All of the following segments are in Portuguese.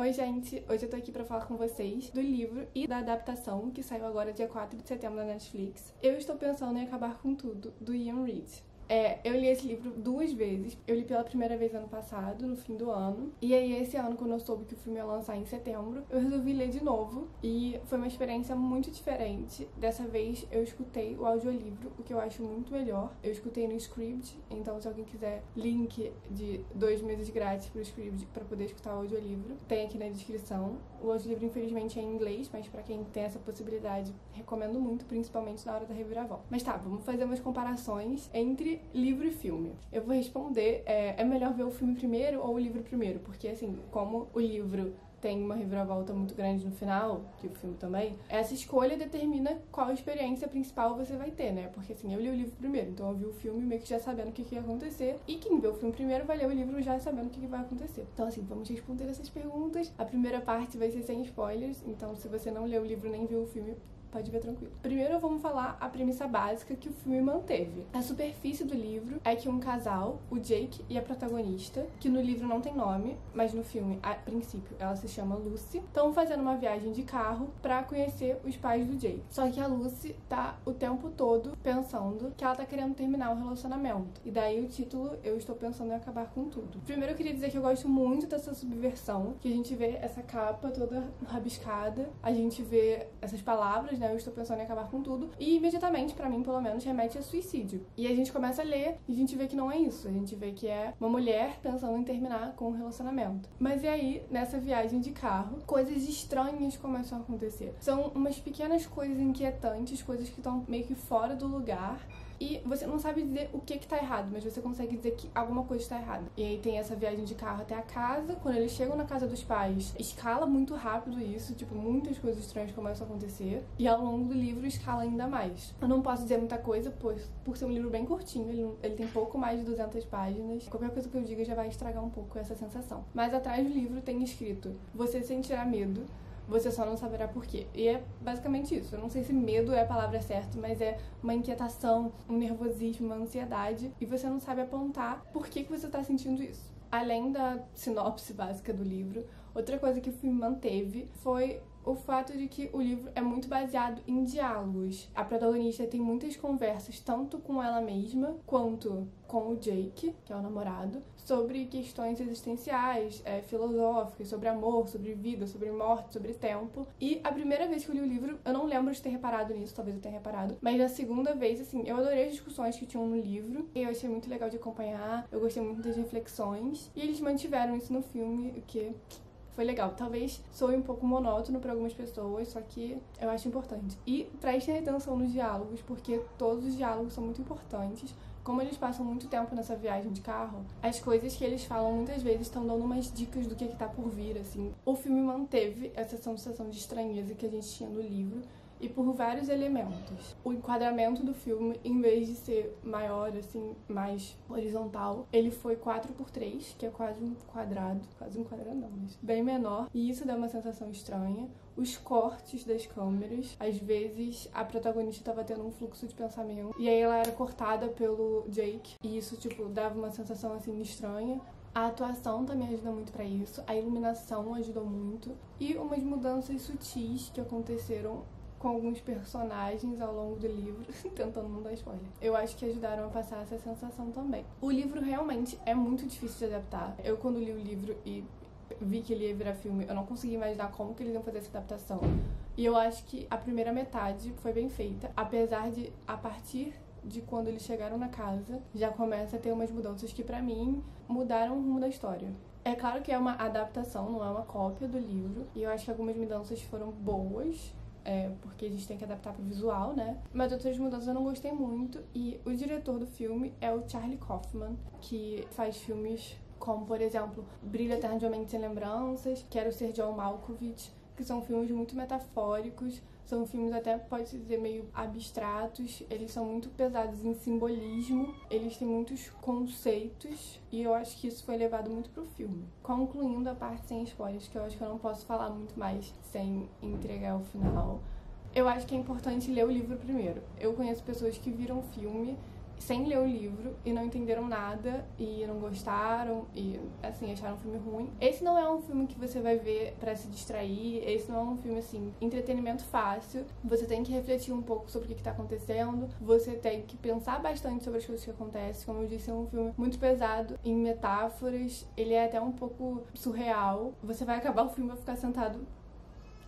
Oi gente, hoje eu tô aqui pra falar com vocês do livro e da adaptação que saiu agora dia 4 de setembro na Netflix. Eu estou pensando em acabar com tudo, do Ian Reid. Eu li esse livro 2 vezes. Eu li pela primeira vez ano passado, no fim do ano. E aí esse ano, quando eu soube que o filme ia lançar em setembro, eu resolvi ler de novo. E foi uma experiência muito diferente. Dessa vez eu escutei o audiolivro, o que eu acho muito melhor. Eu escutei no Scribd, então se alguém quiser link de 2 meses grátis pro Scribd pra poder escutar o audiolivro, tem aqui na descrição. O audiolivro infelizmente é em inglês, mas pra quem tem essa possibilidade, recomendo muito, principalmente na hora da reviravolta. Mas tá, vamos fazer umas comparações entre livro e filme. Eu vou responder, é melhor ver o filme primeiro ou o livro primeiro? Porque assim, como o livro tem uma reviravolta muito grande no final, que o filme também, essa escolha determina qual experiência principal você vai ter, né? Porque assim, eu li o livro primeiro, então eu vi o filme meio que já sabendo o que ia acontecer, e quem vê o filme primeiro vai ler o livro já sabendo o que vai acontecer. Então assim, vamos responder essas perguntas. A primeira parte vai ser sem spoilers, então se você não leu o livro nem viu o filme, pode ver tranquilo. Primeiro vamos falar a premissa básica que o filme manteve. A superfície do livro é que um casal, o Jake e a protagonista, que no livro não tem nome, mas no filme, a princípio, ela se chama Lucy, estão fazendo uma viagem de carro pra conhecer os pais do Jake. Só que a Lucy tá o tempo todo pensando que ela tá querendo terminar o relacionamento. E daí o título, Eu Estou Pensando em Acabar com Tudo. Primeiro eu queria dizer que eu gosto muito dessa subversão, que a gente vê essa capa toda rabiscada, a gente vê essas palavras, eu estou pensando em acabar com tudo, e imediatamente, pra mim, pelo menos, remete a suicídio. E a gente começa a ler e a gente vê que não é isso. A gente vê que é uma mulher pensando em terminar com um relacionamento. Mas e aí, nessa viagem de carro, coisas estranhas começam a acontecer. São umas pequenas coisas inquietantes, coisas que estão meio que fora do lugar. E você não sabe dizer o que tá errado, mas você consegue dizer que alguma coisa está errada. E aí tem essa viagem de carro até a casa. Quando eles chegam na casa dos pais, escala muito rápido isso. Tipo, muitas coisas estranhas começam a acontecer. E ao longo do livro escala ainda mais. Eu não posso dizer muita coisa, pois por ser um livro bem curtinho, ele tem pouco mais de 200 páginas. Qualquer coisa que eu diga já vai estragar um pouco essa sensação. Mas atrás do livro tem escrito: você sentirá medo, você só não saberá por quê. E é basicamente isso. Eu não sei se medo é a palavra certa, mas é uma inquietação, um nervosismo, uma ansiedade, e você não sabe apontar por que você tá sentindo isso. Além da sinopse básica do livro, outra coisa que o filme manteve foi o fato de que o livro é muito baseado em diálogos. A protagonista tem muitas conversas, tanto com ela mesma, quanto com o Jake, que é o namorado, sobre questões existenciais, filosóficas, sobre amor, sobre vida, sobre morte, sobre tempo. E a primeira vez que eu li o livro, eu não lembro de ter reparado nisso, talvez eu tenha reparado, mas a segunda vez, assim, eu adorei as discussões que tinham no livro, e eu achei muito legal de acompanhar, eu gostei muito das reflexões, e eles mantiveram isso no filme, o que foi legal. Talvez soe um pouco monótono para algumas pessoas, só que eu acho importante. E prestem atenção nos diálogos, porque todos os diálogos são muito importantes. Como eles passam muito tempo nessa viagem de carro, as coisas que eles falam muitas vezes estão dando umas dicas do que tá por vir, assim. O filme manteve essa sensação de estranheza que a gente tinha no livro, e por vários elementos. O enquadramento do filme, em vez de ser maior, assim, mais horizontal, ele foi 4x3, que é quase um quadrado não, mas bem menor, e isso dá uma sensação estranha. Os cortes das câmeras, às vezes a protagonista estava tendo um fluxo de pensamento, e aí ela era cortada pelo Jake, e isso, tipo, dava uma sensação, assim, estranha. A atuação também ajuda muito pra isso, a iluminação ajudou muito, e umas mudanças sutis que aconteceram com alguns personagens ao longo do livro, tentando não dar spoiler. Eu acho que ajudaram a passar essa sensação também. O livro realmente é muito difícil de adaptar. Eu, quando li o livro e vi que ele ia virar filme, eu não consegui imaginar como que eles iam fazer essa adaptação. E eu acho que a primeira metade foi bem feita, apesar de, a partir de quando eles chegaram na casa, já começa a ter umas mudanças que, pra mim, mudaram o rumo da história. É claro que é uma adaptação, não é uma cópia do livro, e eu acho que algumas mudanças foram boas, porque a gente tem que adaptar pro visual, né? Mas outras mudanças eu não gostei muito. E o diretor do filme é o Charlie Kaufman, que faz filmes como, por exemplo, Brilho Eternamente Sem Lembranças, Quero Ser John Malkovich, que são filmes muito metafóricos, são filmes até, pode-se dizer, meio abstratos, eles são muito pesados em simbolismo, eles têm muitos conceitos, e eu acho que isso foi levado muito pro filme. Concluindo a parte sem spoilers, que eu acho que eu não posso falar muito mais sem entregar o final, eu acho que é importante ler o livro primeiro. Eu conheço pessoas que viram o filme sem ler o livro e não entenderam nada e não gostaram e, assim, acharam o filme ruim. Esse não é um filme que você vai ver pra se distrair, esse não é um filme, assim, entretenimento fácil. Você tem que refletir um pouco sobre o que tá acontecendo, você tem que pensar bastante sobre as coisas que acontecem. Como eu disse, é um filme muito pesado em metáforas, ele é até um pouco surreal. Você vai acabar o filme e vai ficar sentado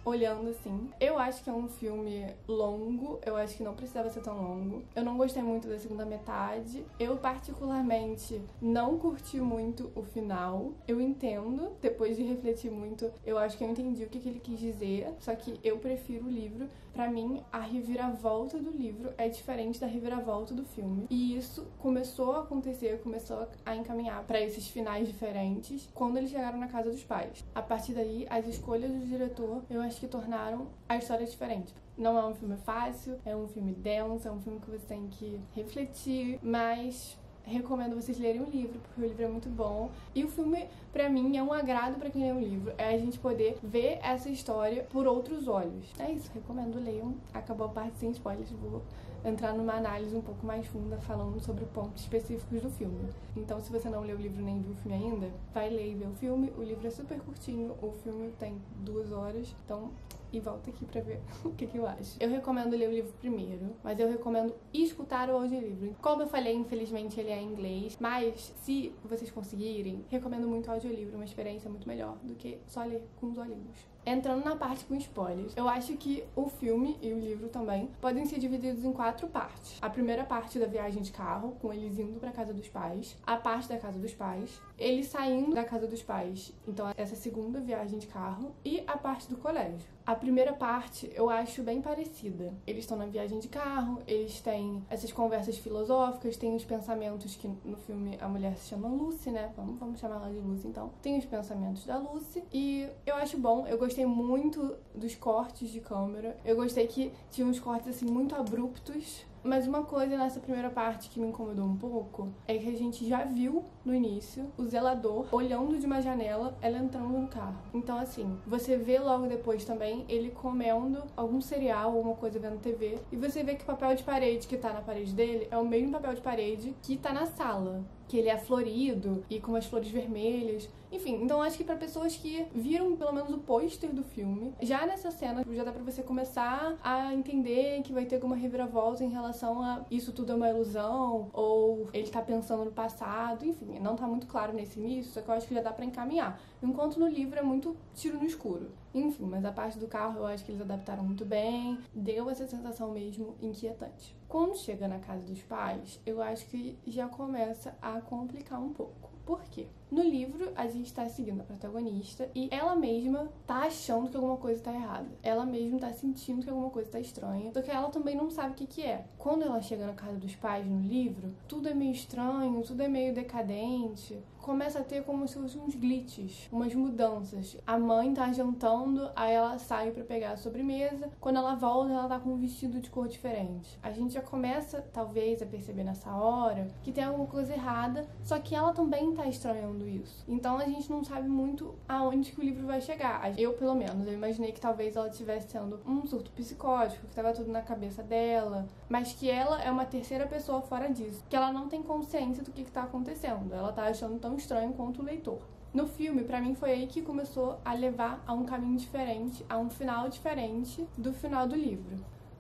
olhando assim. Eu acho que é um filme longo, eu acho que não precisava ser tão longo. Eu não gostei muito da segunda metade. Eu, particularmente, não curti muito o final. Eu entendo, depois de refletir muito, eu acho que eu entendi o que ele quis dizer, só que eu prefiro o livro. Pra mim, a reviravolta do livro é diferente da reviravolta do filme. E isso começou a acontecer, começou a encaminhar pra esses finais diferentes quando eles chegaram na casa dos pais. A partir daí, as escolhas do diretor, eu acho que tornaram a história diferente. Não é um filme fácil, é um filme denso, é um filme que você tem que refletir, mas recomendo vocês lerem o livro, porque o livro é muito bom. E o filme, pra mim, é um agrado pra quem lê o livro. É a gente poder ver essa história por outros olhos. É isso, recomendo, leiam. Acabou a parte sem spoilers, vou entrar numa análise um pouco mais funda falando sobre pontos específicos do filme. Então, se você não leu o livro nem viu o filme ainda, vai ler e ver o filme. O livro é super curtinho, o filme tem 2 horas, então... E volta aqui pra ver o que eu acho. Eu recomendo ler o livro primeiro, mas eu recomendo escutar o audiolivro. Como eu falei, infelizmente ele é em inglês, mas se vocês conseguirem, recomendo muito o audiolivro, uma experiência muito melhor do que só ler com os olhinhos. Entrando na parte com spoilers, eu acho que o filme e o livro também podem ser divididos em 4 partes. A primeira parte da viagem de carro, com eles indo pra casa dos pais. A parte da casa dos pais. Eles saindo da casa dos pais. Então, essa segunda viagem de carro. E a parte do colégio. A primeira parte eu acho bem parecida. Eles estão na viagem de carro, eles têm essas conversas filosóficas, tem os pensamentos que no filme a mulher se chama Lucy, né? Vamos chamar ela de Lucy então. Tem os pensamentos da Lucy e eu acho bom, eu gostei muito dos cortes de câmera. Eu gostei que tinha uns cortes assim muito abruptos. Mas uma coisa nessa primeira parte que me incomodou um pouco é que a gente já viu no início o zelador olhando de uma janela, ela entrando no carro. Então, assim, você vê logo depois também ele comendo algum cereal, alguma coisa vendo TV, e você vê que o papel de parede que tá na parede dele é o mesmo papel de parede que tá na sala. Que ele é florido e com as flores vermelhas. Enfim, então acho que pra pessoas que viram pelo menos o pôster do filme, já nessa cena já dá pra você começar a entender que vai ter alguma reviravolta em relação a isso tudo é uma ilusão, ou ele tá pensando no passado, enfim, não tá muito claro nesse início, só que eu acho que já dá pra encaminhar. Enquanto no livro é muito tiro no escuro. Enfim, mas a parte do carro eu acho que eles adaptaram muito bem, deu essa sensação mesmo inquietante. Quando chega na casa dos pais, eu acho que já começa a complicar um pouco. Por quê? No livro, a gente tá seguindo a protagonista e ela mesma tá achando que alguma coisa tá errada. Ela mesma tá sentindo que alguma coisa tá estranha, só que ela também não sabe o que é. Quando ela chega na casa dos pais no livro, tudo é meio estranho, tudo é meio decadente. Começa a ter como se fossem uns glitches, umas mudanças. A mãe tá jantando, aí ela sai pra pegar a sobremesa. Quando ela volta, ela tá com um vestido de cor diferente. A gente já começa, talvez, a perceber nessa hora que tem alguma coisa errada, só que ela também tá estranhando isso. Então a gente não sabe muito aonde que o livro vai chegar. Eu, pelo menos, eu imaginei que talvez ela estivesse tendo um surto psicótico, que tava tudo na cabeça dela, mas que ela é uma terceira pessoa fora disso, que ela não tem consciência do que tá acontecendo. Ela tá achando tão estranho quanto o leitor. No filme, pra mim, foi aí que começou a levar a um caminho diferente, a um final diferente do final do livro.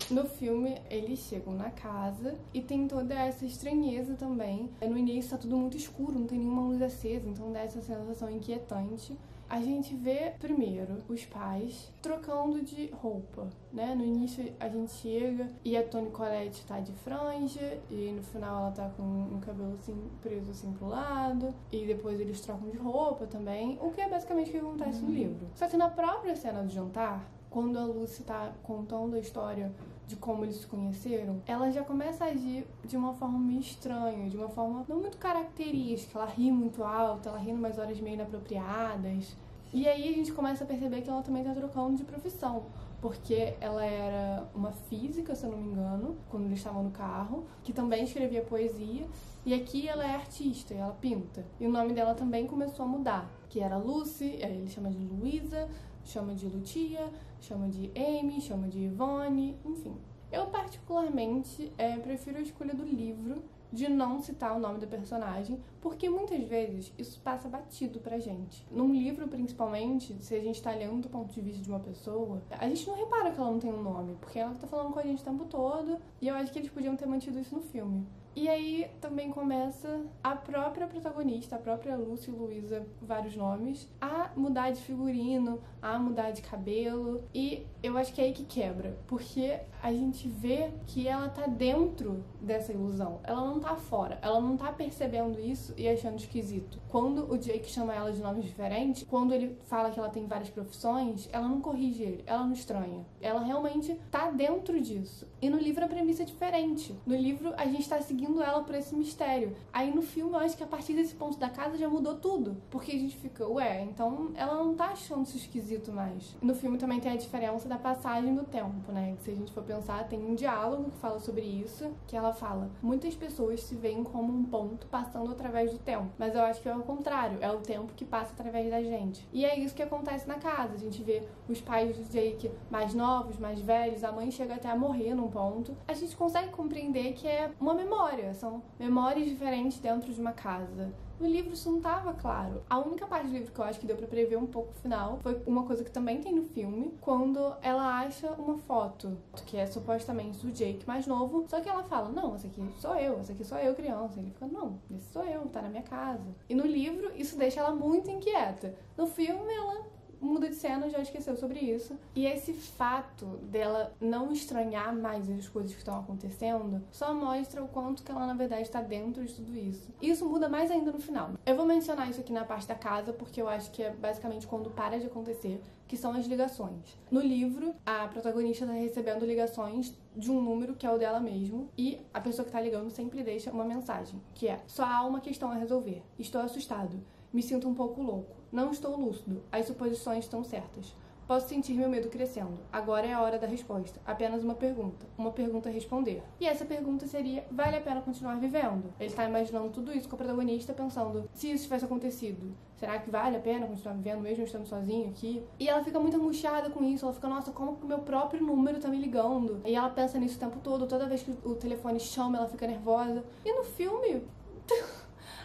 No filme, eles chegam na casa e tem toda essa estranheza também. No início tá tudo muito escuro, não tem nenhuma luz acesa, então dá essa sensação inquietante. A gente vê, primeiro, os pais trocando de roupa, né? No início a gente chega e a Toni Collette tá de franja e no final ela tá com um cabelo assim, preso assim pro lado. E depois eles trocam de roupa também, o que é basicamente o que acontece no livro. Só que na própria cena do jantar, quando a Lucy tá contando a história de como eles se conheceram, ela já começa a agir de uma forma meio estranha, de uma forma não muito característica. Ela ri muito alto, ela ri em umas horas meio inapropriadas. E aí a gente começa a perceber que ela também tá trocando de profissão, porque ela era uma física, se eu não me engano, quando eles estavam no carro, que também escrevia poesia, e aqui ela é artista, e ela pinta. E o nome dela também começou a mudar, que era Lucy, aí ele chama de Luísa, chama de Lucia, chama de Amy, chama de Yvonne, enfim. Eu particularmente prefiro a escolha do livro de não citar o nome da personagem, porque muitas vezes isso passa batido pra gente. Num livro, principalmente, se a gente tá lendo do ponto de vista de uma pessoa, a gente não repara que ela não tem um nome, porque ela tá falando com a gente o tempo todo, e eu acho que eles podiam ter mantido isso no filme. E aí também começa a própria protagonista, a própria Lucy Louisa, vários nomes, a mudar de figurino, a mudar de cabelo. E eu acho que é aí que quebra, porque a gente vê que ela tá dentro dessa ilusão. Ela não tá fora, ela não tá percebendo isso e achando esquisito. Quando o Jake chama ela de nomes diferentes, quando ele fala que ela tem várias profissões, ela não corrige ele, ela não estranha. Ela realmente tá dentro disso. E no livro a premissa é diferente. No livro a gente tá seguindo ela por esse mistério. Aí no filme eu acho que a partir desse ponto da casa já mudou tudo. Porque a gente fica, ué, então ela não tá achando isso esquisito mais. No filme também tem a diferença da passagem do tempo, né? Que se a gente for pensar, tem um diálogo que fala sobre isso, que ela fala, muitas pessoas se veem como um ponto passando através do tempo. Mas eu acho que é o contrário, é o tempo que passa através da gente. E é isso que acontece na casa. A gente vê os pais do Jake mais novos, mais velhos, a mãe chega até a morrer num ponto. A gente consegue compreender que é uma memória. São memórias diferentes dentro de uma casa. No livro isso não estava claro. A única parte do livro que eu acho que deu pra prever um pouco o final foi uma coisa que também tem no filme, quando ela acha uma foto, que é supostamente do Jake mais novo, só que ela fala, não, essa aqui sou eu criança. Ele fica, não, esse sou eu, tá na minha casa. E no livro isso deixa ela muito inquieta. No filme ela muda de cena, já esqueceu sobre isso. E esse fato dela não estranhar mais as coisas que estão acontecendo só mostra o quanto que ela, na verdade, está dentro de tudo isso. E isso muda mais ainda no final. Eu vou mencionar isso aqui na parte da casa, porque eu acho que é basicamente quando para de acontecer, que são as ligações. No livro, a protagonista está recebendo ligações de um número que é o dela mesmo, e a pessoa que está ligando sempre deixa uma mensagem, que é: só há uma questão a resolver. Estou assustado. Me sinto um pouco louco. Não estou lúcido. As suposições estão certas. Posso sentir meu medo crescendo. Agora é a hora da resposta. Apenas uma pergunta. Uma pergunta a responder. E essa pergunta seria: vale a pena continuar vivendo? Ele tá imaginando tudo isso com a protagonista, pensando: se isso tivesse acontecido, será que vale a pena continuar vivendo mesmo estando sozinho aqui? E ela fica muito angustiada com isso. Ela fica, nossa, como que o meu próprio número tá me ligando? E ela pensa nisso o tempo todo. Toda vez que o telefone chama, ela fica nervosa. E no filme...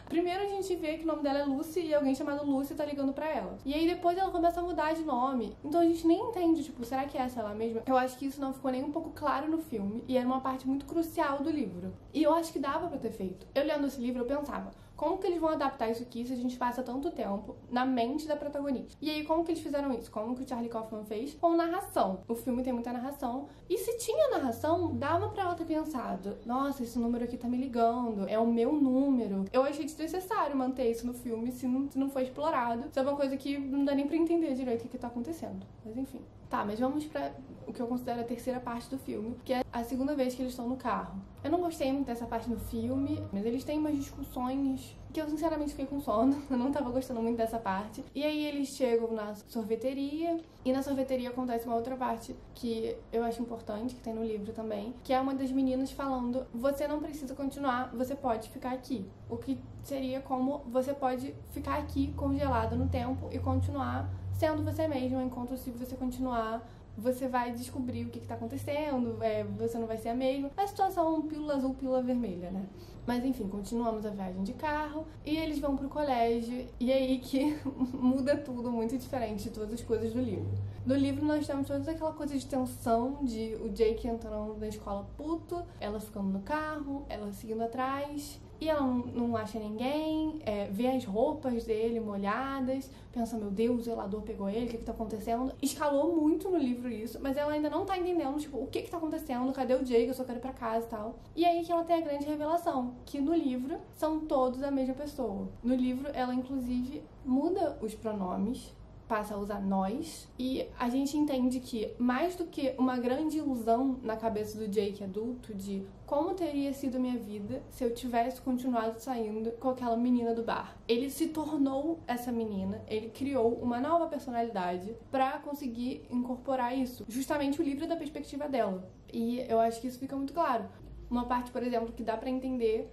Primeiro a gente vê que o nome dela é Lucy e alguém chamado Lucy tá ligando pra ela. E aí depois ela começa a mudar de nome. Então a gente nem entende, tipo, será que é essa ela mesma? Eu acho que isso não ficou nem um pouco claro no filme e era uma parte muito crucial do livro. E eu acho que dava pra ter feito. Eu lendo esse livro eu pensava, como que eles vão adaptar isso aqui se a gente passa tanto tempo na mente da protagonista? E aí, como que eles fizeram isso? Como que o Charlie Kaufman fez? Com narração. O filme tem muita narração. E se tinha narração, dava pra ela ter pensado, nossa, esse número aqui tá me ligando, é o meu número. Eu achei desnecessário manter isso no filme se não foi explorado. Isso é uma coisa que não dá nem pra entender direito o que tá acontecendo. Mas enfim. Tá, mas vamos pra o que eu considero a terceira parte do filme, que é a segunda vez que eles estão no carro. Eu não gostei muito dessa parte no filme, mas eles têm umas discussões que eu sinceramente fiquei com sono. Eu não tava gostando muito dessa parte. E aí eles chegam na sorveteria, e na sorveteria acontece uma outra parte que eu acho importante, que tem no livro também, que é uma das meninas falando: você não precisa continuar, você pode ficar aqui. O que seria como: você pode ficar aqui congelado no tempo e continuar sendo você mesmo, enquanto se você continuar, você vai descobrir o que tá acontecendo, você não vai ser a mesma. A situação pílula azul, pílula vermelha, né? Mas enfim, continuamos a viagem de carro e eles vão pro colégio, e aí que muda tudo, muito diferente de todas as coisas do livro. No livro nós temos toda aquela coisa de tensão, de o Jake entrando na escola puto, ela ficando no carro, ela seguindo atrás, e ela não acha ninguém, vê as roupas dele molhadas, pensa, meu Deus, o zelador pegou ele, o que tá acontecendo? Escalou muito no livro isso, mas ela ainda não tá entendendo, tipo, o que tá acontecendo, cadê o Jake, eu só quero ir pra casa e tal. E aí que ela tem a grande revelação, que no livro são todos a mesma pessoa. No livro ela, inclusive, muda os pronomes, passa a usar nós, e a gente entende que, mais do que uma grande ilusão na cabeça do Jake adulto de como teria sido minha vida se eu tivesse continuado saindo com aquela menina do bar, ele se tornou essa menina, ele criou uma nova personalidade pra conseguir incorporar isso. Justamente o livro é da perspectiva dela, e eu acho que isso fica muito claro. Uma parte, por exemplo, que dá pra entender,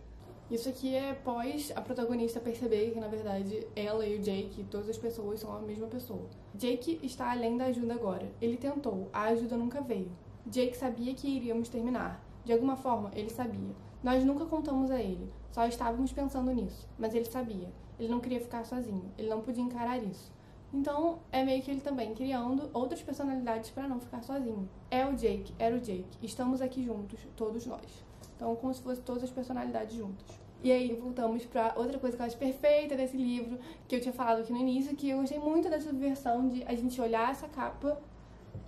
isso aqui é após a protagonista perceber que, na verdade, ela e o Jake, todas as pessoas, são a mesma pessoa. Jake está além da ajuda agora. Ele tentou, a ajuda nunca veio. Jake sabia que iríamos terminar. De alguma forma, ele sabia. Nós nunca contamos a ele, só estávamos pensando nisso, mas ele sabia. Ele não queria ficar sozinho, ele não podia encarar isso. Então, é meio que ele também criando outras personalidades para não ficar sozinho. É o Jake, era o Jake. Estamos aqui juntos, todos nós. Então, como se fossem todas as personalidades juntas. E aí, voltamos pra outra coisa que eu acho perfeita desse livro, que eu tinha falado aqui no início, que eu gostei muito dessa versão de a gente olhar essa capa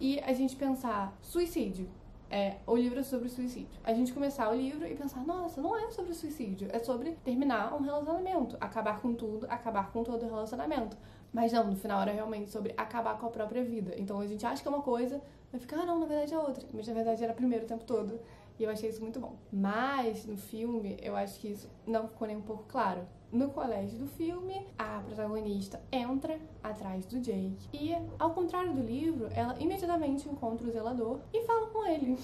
e a gente pensar, suicídio. O livro é sobre suicídio. A gente começar o livro e pensar, nossa, não é sobre suicídio, é sobre terminar um relacionamento, acabar com tudo, acabar com todo o relacionamento. Mas não, no final era realmente sobre acabar com a própria vida. Então a gente acha que é uma coisa, vai ficar, não, na verdade é outra. Mas na verdade era primeiro o tempo todo. E eu achei isso muito bom. Mas no filme, eu acho que isso não ficou nem um pouco claro. No colégio do filme, a protagonista entra atrás do Jake e, ao contrário do livro, ela imediatamente encontra o zelador e fala com ele.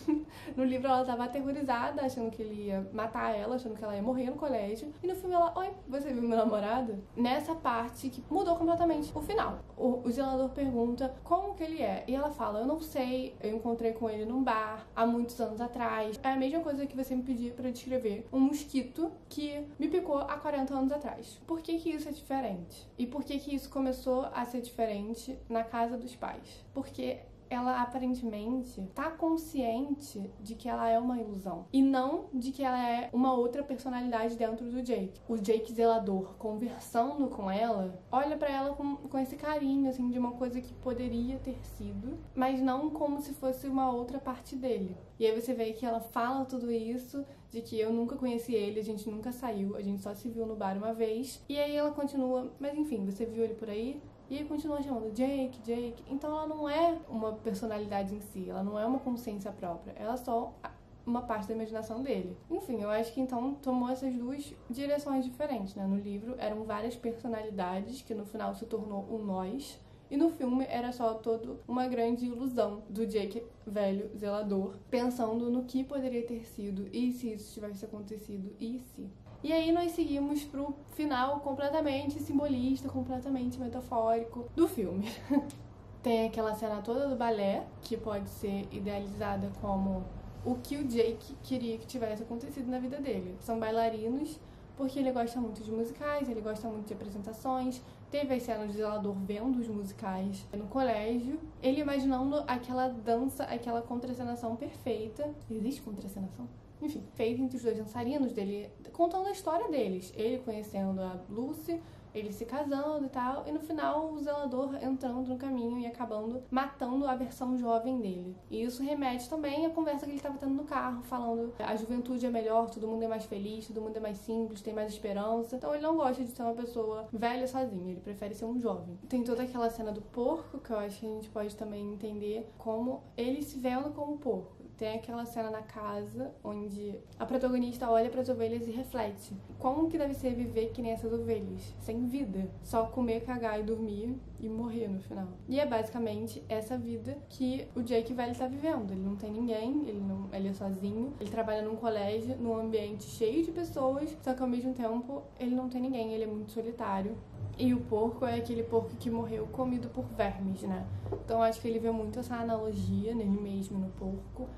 No livro ela estava aterrorizada, achando que ele ia matar ela, achando que ela ia morrer no colégio. E no filme ela, oi, você viu meu namorado? Nessa parte que mudou completamente o final. O zelador pergunta como que ele é. E ela fala, eu não sei, eu encontrei com ele num bar há muitos anos atrás. É a mesma coisa que você me pediu pra descrever. Um mosquito que me picou há 40 anos atrás. Por que que isso é diferente? E por que que isso começou a ser diferente na casa dos pais? Porque ela aparentemente tá consciente de que ela é uma ilusão e não de que ela é uma outra personalidade dentro do Jake. O Jake zelador conversando com ela, olha pra ela com esse carinho, assim, de uma coisa que poderia ter sido, mas não como se fosse uma outra parte dele. E aí você vê que ela fala tudo isso, de que eu nunca conheci ele, a gente nunca saiu, a gente só se viu no bar uma vez. E aí ela continua, mas enfim, você viu ele por aí? E aí continua chamando Jake, Jake. Então ela não é uma personalidade em si, ela não é uma consciência própria, ela é só uma parte da imaginação dele. Enfim, eu acho que então tomou essas duas direções diferentes, né? No livro eram várias personalidades que no final se tornou um nós. E no filme era só toda uma grande ilusão do Jake, velho zelador, pensando no que poderia ter sido, e se isso tivesse acontecido, e se. E aí nós seguimos pro final completamente simbolista, completamente metafórico do filme. Tem aquela cena toda do balé, que pode ser idealizada como o que o Jake queria que tivesse acontecido na vida dele. São bailarinos, porque ele gosta muito de musicais, ele gosta muito de apresentações. Teve as cenas de zelador vendo os musicais no colégio, ele imaginando aquela dança, aquela contracenação perfeita. Existe contracenação? Enfim, feita entre os dois dançarinos dele, contando a história deles. Ele conhecendo a Lucy, eles se casando e tal, e no final o zelador entrando no caminho e acabando matando a versão jovem dele. E isso remete também à conversa que ele estava tendo no carro, falando a juventude é melhor, todo mundo é mais feliz, todo mundo é mais simples, tem mais esperança. Então ele não gosta de ser uma pessoa velha sozinha, ele prefere ser um jovem. Tem toda aquela cena do porco, que eu acho que a gente pode também entender como ele se vendo como porco. Tem aquela cena na casa onde a protagonista olha para as ovelhas e reflete. Como que deve ser viver que nem essas ovelhas? Sem vida. Só comer, cagar e dormir e morrer no final. E é basicamente essa vida que o Jake velho tá vivendo. Ele não tem ninguém, ele é sozinho. Ele trabalha num colégio, num ambiente cheio de pessoas, só que ao mesmo tempo ele não tem ninguém, ele é muito solitário. E o porco é aquele porco que morreu comido por vermes, né? Então acho que ele vê muito essa analogia nele mesmo, no porco.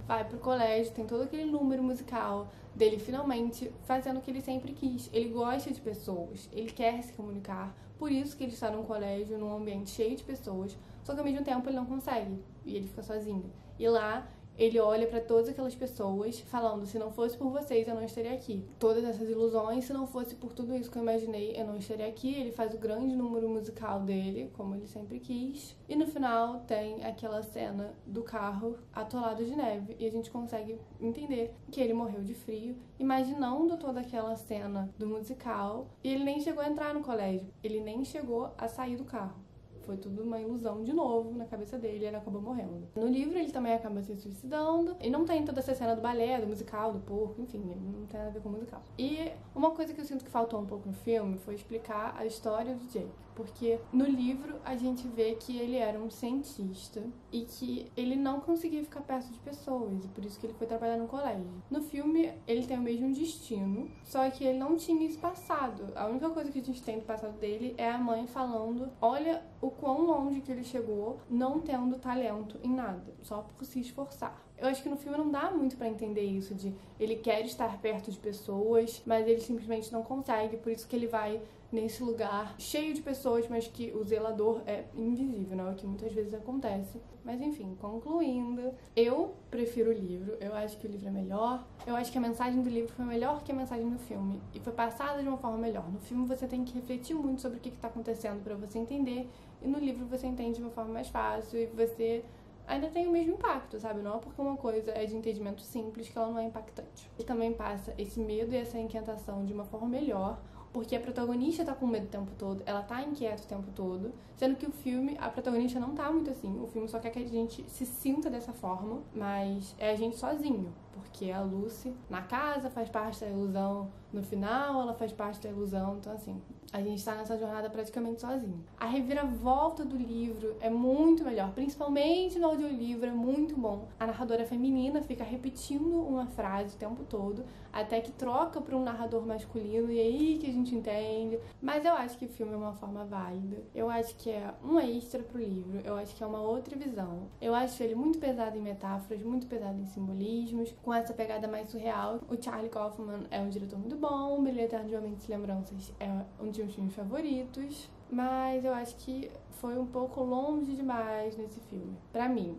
Vai pro colégio, tem todo aquele número musical dele finalmente fazendo o que ele sempre quis. Ele gosta de pessoas, ele quer se comunicar, por isso que ele está num colégio, num ambiente cheio de pessoas, só que ao mesmo tempo ele não consegue, e ele fica sozinho. E lá ele olha pra todas aquelas pessoas falando, se não fosse por vocês eu não estaria aqui. Todas essas ilusões, se não fosse por tudo isso que eu imaginei, eu não estaria aqui. Ele faz o grande número musical dele, como ele sempre quis. E no final tem aquela cena do carro atolado de neve e a gente consegue entender que ele morreu de frio, imaginando toda aquela cena do musical. E ele nem chegou a entrar no colégio, ele nem chegou a sair do carro. Foi tudo uma ilusão de novo na cabeça dele e ele acabou morrendo. No livro ele também acaba se suicidando. E não tem toda essa cena do balé, do musical, do porco, enfim, não tem nada a ver com o musical. E uma coisa que eu sinto que faltou um pouco no filme foi explicar a história do Jake. Porque no livro a gente vê que ele era um cientista e que ele não conseguia ficar perto de pessoas, e por isso que ele foi trabalhar no colégio. No filme ele tem o mesmo destino, só que ele não tinha esse passado. A única coisa que a gente tem do passado dele é a mãe falando: olha o quão longe que ele chegou não tendo talento em nada, só por se esforçar. Eu acho que no filme não dá muito pra entender isso, de ele quer estar perto de pessoas, mas ele simplesmente não consegue, por isso que ele vai nesse lugar cheio de pessoas, mas que o zelador é invisível, né? O que muitas vezes acontece. Mas enfim, concluindo, eu prefiro o livro, eu acho que o livro é melhor, eu acho que a mensagem do livro foi melhor que a mensagem do filme, e foi passada de uma forma melhor. No filme você tem que refletir muito sobre o que tá acontecendo pra você entender, e no livro você entende de uma forma mais fácil, e você ainda tem o mesmo impacto, sabe? Não é porque uma coisa é de entendimento simples que ela não é impactante. Ele também passa esse medo e essa inquietação de uma forma melhor, porque a protagonista tá com medo o tempo todo, ela tá inquieta o tempo todo, sendo que o filme, a protagonista não tá muito assim, o filme só quer que a gente se sinta dessa forma, mas é a gente sozinho, porque a Lucy na casa faz parte da ilusão, no final ela faz parte da ilusão, então assim, a gente tá nessa jornada praticamente sozinho. A reviravolta do livro é muito melhor, principalmente no audiolivro, é muito bom. A narradora feminina fica repetindo uma frase o tempo todo, até que troca pra um narrador masculino, e aí que a gente entende. Mas eu acho que o filme é uma forma válida. Eu acho que é um extra pro livro, eu acho que é uma outra visão. Eu acho ele muito pesado em metáforas, muito pesado em simbolismos, com essa pegada mais surreal. O Charlie Kaufman é um diretor muito bom, Brilho Eterno de Momentos e Lembranças é um de meus filmes favoritos, mas eu acho que foi um pouco longe demais nesse filme. Pra mim,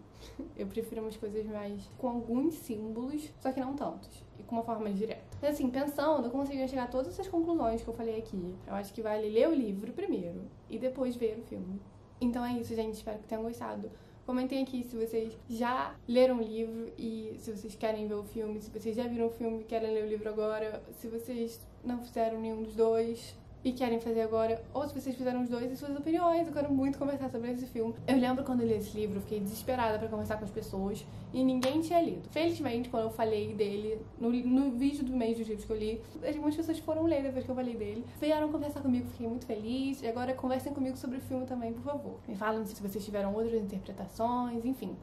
eu prefiro umas coisas mais com alguns símbolos, só que não tantos, e com uma forma mais direta. Mas assim, pensando, eu consegui chegar a todas essas conclusões que eu falei aqui. Eu acho que vale ler o livro primeiro e depois ver o filme. Então é isso, gente. Espero que tenham gostado. Comentem aqui se vocês já leram o livro e se vocês querem ver o filme, se vocês já viram o filme e querem ler o livro agora, se vocês não fizeram nenhum dos dois e querem fazer agora, ou se vocês fizeram os dois e suas opiniões. Eu quero muito conversar sobre esse filme. Eu lembro quando eu li esse livro, eu fiquei desesperada pra conversar com as pessoas e ninguém tinha lido. Felizmente, quando eu falei dele, no vídeo do mês dos livros que eu li, algumas pessoas foram ler depois que eu falei dele, vieram conversar comigo, fiquei muito feliz. E agora conversem comigo sobre o filme também, por favor. Me falem se vocês tiveram outras interpretações, enfim.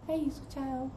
É isso, tchau!